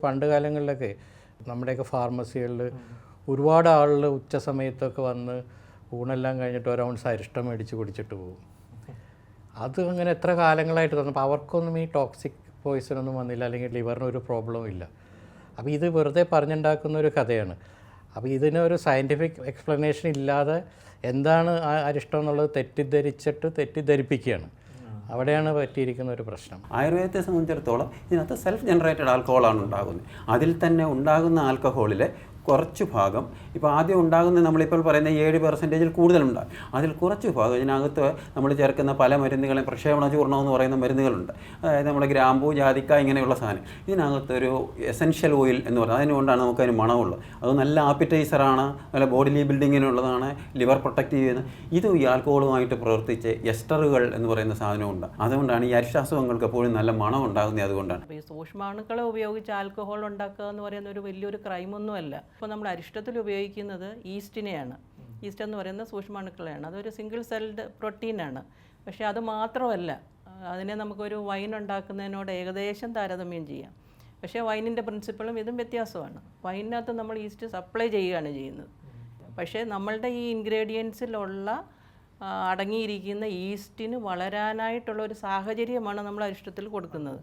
പണ്ട് കാലങ്ങളിലൊക്കെ നമ്മുടെയൊക്കെ ഫാർമസികളിൽ ഒരുപാട് ആളുകൾ ഉച്ച സമയത്തൊക്കെ വന്ന് ഊണെല്ലാം കഴിഞ്ഞിട്ട് ഒരു ഔൺസ് അരിഷ്ടം മേടിച്ച് കുടിച്ചിട്ട് പോകും. അത് അങ്ങനെ എത്ര കാലങ്ങളായിട്ട് തന്നപ്പോൾ അവർക്കൊന്നും ഈ ടോക്സിക് പോയിസണൊന്നും വന്നില്ല, അല്ലെങ്കിൽ ലിവറിന് ഒരു പ്രോബ്ലവും ഇല്ല. അപ്പോൾ ഇത് വെറുതെ പറഞ്ഞുണ്ടാക്കുന്ന ഒരു കഥയാണ്. അപ്പോൾ ഇതിനൊരു സയൻറ്റിഫിക് എക്സ്പ്ലനേഷൻ ഇല്ലാതെ എന്താണ് ആ അരിഷ്ടം എന്നുള്ളത് തെറ്റിദ്ധരിപ്പിക്കുകയാണ്. അവിടെയാണ് പറ്റിയിരിക്കുന്ന ഒരു പ്രശ്നം. ആയുർവേദത്തെ സംബന്ധിച്ചിടത്തോളം ഇതിനകത്ത് സെൽഫ് ജനറേറ്റഡ് ആൽക്കഹോളാണ് ഉണ്ടാകുന്നത്. അതിൽ തന്നെ ഉണ്ടാകുന്ന ആൽക്കഹോളിൽ കുറച്ച് ഭാഗം ഇപ്പോൾ ആദ്യം ഉണ്ടാകുന്ന നമ്മളിപ്പോൾ പറയുന്ന 7% കൂടുതലുണ്ടാകും. അതിൽ കുറച്ച് ഭാഗം ഇതിനകത്ത് നമ്മൾ ചേർക്കുന്ന പല മരുന്നുകളും പ്രക്ഷേപണ ചൂർണ്ണം എന്ന് പറയുന്ന മരുന്നുകളുണ്ട്. അതായത് നമ്മുടെ ഗ്രാമ്പൂ, ജാതിക്ക ഇങ്ങനെയുള്ള സാധനം. ഇതിനകത്തൊരു എസൻഷ്യൽ ഓയിൽ എന്ന് പറയുന്നത്, അതിനുകൊണ്ടാണ് നമുക്കതിന് മണമുള്ളത്. അത് നല്ല ആപ്പിറ്റൈസറാണ്, നല്ല ബോഡി ബിൽഡിങ്ങിനുള്ളതാണ്, ലിവർ പ്രൊട്ടക്റ്റ് ചെയ്യുന്നത്. ഇത് ഈ ആൽക്കഹോളുമായിട്ട് പ്രവർത്തിച്ച് എസ്റ്ററുകൾ എന്ന് പറയുന്ന സാധനമുണ്ട്. അതുകൊണ്ടാണ് ഈ അരിഷ്ടാസുഖങ്ങൾക്ക് എപ്പോഴും നല്ല മണം ഉണ്ടാകുന്നത്. അതുകൊണ്ടാണ് ഈ സൂക്ഷ്മാണുക്കളെ ഉപയോഗിച്ച് ആൽക്കഹോൾ ഉണ്ടാക്കുക എന്ന് പറയുന്ന ഒരു വലിയൊരു ക്രൈമൊന്നുമല്ല. ഇപ്പോൾ നമ്മൾ അരിഷ്ടത്തിൽ ഉപയോഗിക്കുന്നത് ഈസ്റ്റിനെയാണ്. ഈസ്റ്റ് എന്ന് പറയുന്ന സൂക്ഷ്മാണുക്കളെയാണ്. അതൊരു സിംഗിൾ സെൽഡ് പ്രോട്ടീനാണ്. പക്ഷേ അത് മാത്രമല്ല, അതിനെ നമുക്കൊരു വൈൻ ഉണ്ടാക്കുന്നതിനോട് ഏകദേശം താരതമ്യം ചെയ്യാം. പക്ഷേ വൈനിൻ്റെ പ്രിൻസിപ്പിളും ഇതും വ്യത്യാസമാണ്. വൈനിനകത്ത് നമ്മൾ ഈസ്റ്റ് സപ്ലൈ ചെയ്യുകയാണ് ചെയ്യുന്നത്. പക്ഷേ നമ്മളുടെ ഈ ഇൻഗ്രീഡിയൻസിലുള്ള അടങ്ങിയിരിക്കുന്ന ഈസ്റ്റിന് വളരാനായിട്ടുള്ള ഒരു സാഹചര്യമാണ് നമ്മൾ അരിഷ്ടത്തിൽ കൊടുക്കുന്നത്.